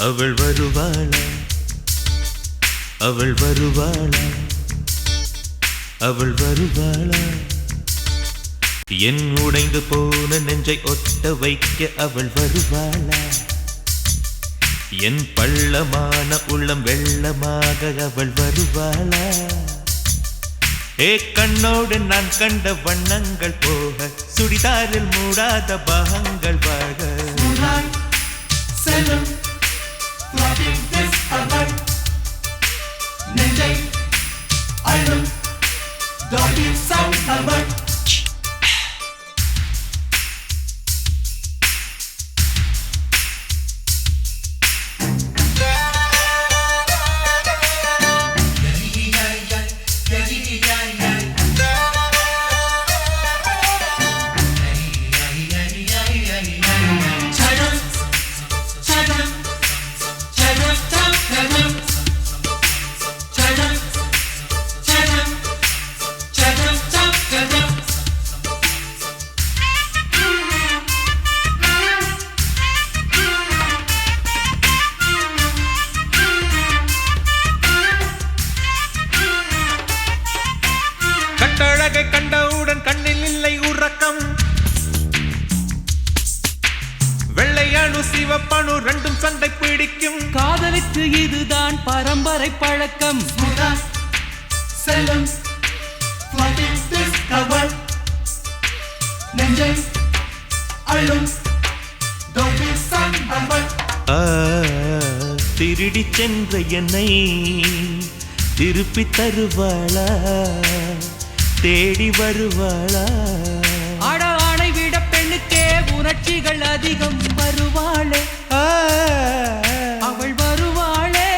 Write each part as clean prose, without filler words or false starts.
அவள் வருவாளா அவள் வருவாளா அவள் வருவாளா என் உடைந்து போன நெஞ்சை ஒட்ட வைக்க அவள் வருவாளா என் பள்ளமான உள்ளம் வெள்ளமாக அவள் வருவாளா ஏ கண்ணோடு நான் கண்ட வண்ணங்கள் போக சுடிதாரில் மூடாத பாகங்கள் வாழ செல்லும் நெஞ்சை அழும் டாடி சவுண்ட் அவள் கட்டழகை கண்டவுடன் கண்ணில் இல்லை உறக்கம் வெள்ளையணு சிவப்பணு ரெண்டும் சண்டை பிடிக்கும் காதலுக்கு இதுதான் பரம்பரை பழக்கம் செல்லும் நெஞ்சை அழும் திருடி சென்ற என்னை திருப்பி தருவாளா தேடி வருவாளா அட ஆணை விட பெண்ணுக்கே உணர்ச்சிகள் அதிகம் வருவாளே அவள் வருவாளே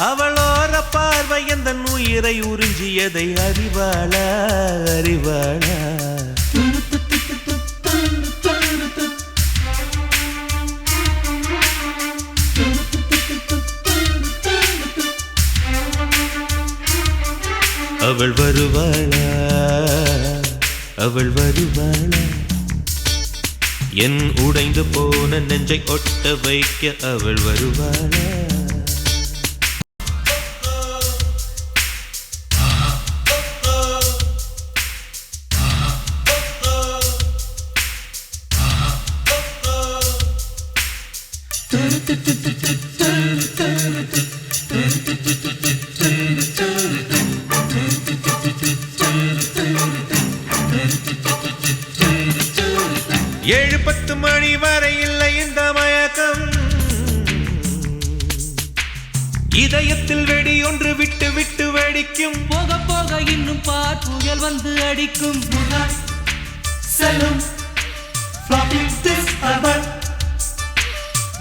அவளோர பார்வை எந்த உயிரை உறிஞ்சியதை அறிவாளா அறிவாளா அவள் வருவாளா அவள் வருவாளா என் உடைந்து போன நெஞ்சை ஒட்ட வைக்க அவள் வருவாளா ஏழு 10 மணி வரை இல்லை இந்த மயக்கம் இதயத்தில் வெடி ஒன்று விட்டு விட்டு வெடிக்கும் போக போக இன்னும் பார் புயல் வந்து அடிக்கும் செல்லும்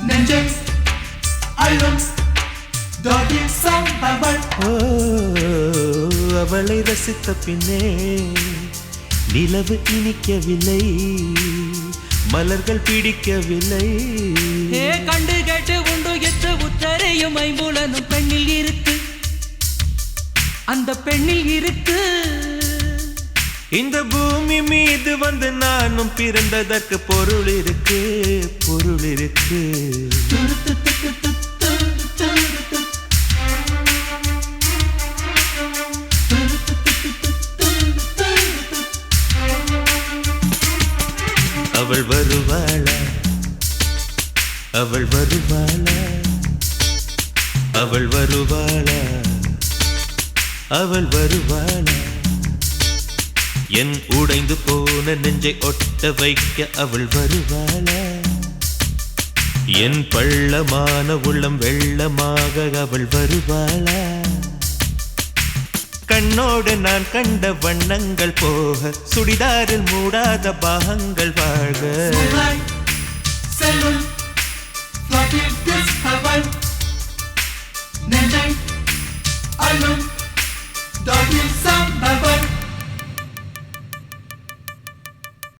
நெஞ்சை அழும் அவளை ரசித்த பின்னே நிலவு இனிக்கவில்லை மலர்கள் பிடிக்கவில்லை கண்டு கேட்டு உண்டு எட்டு உத்தரையும் ஐம்புலனும் பெண்ணில் இருக்கு அந்த பெண்ணில் இருக்கு இந்த பூமி மீது வந்து நானும் பிறந்ததற்கு பொருள் இருக்கு பொருள் இருக்கு அவள் வருவாளா அவள் வருவாளா அவள் வருவாளா அவள் வருவாளா என் உடைந்து போன நெஞ்சை ஒட்ட வைக்க அவள் வருவாளா என் பள்ளமான உள்ளம் வெள்ளமாக அவள் வருவாளா கண்ணோடு நான் கண்ட வண்ணங்கள் போக சுடிதாரில் மூடாத பாகங்கள் வாழ்க செல்லும் நெஞ்சை அழும்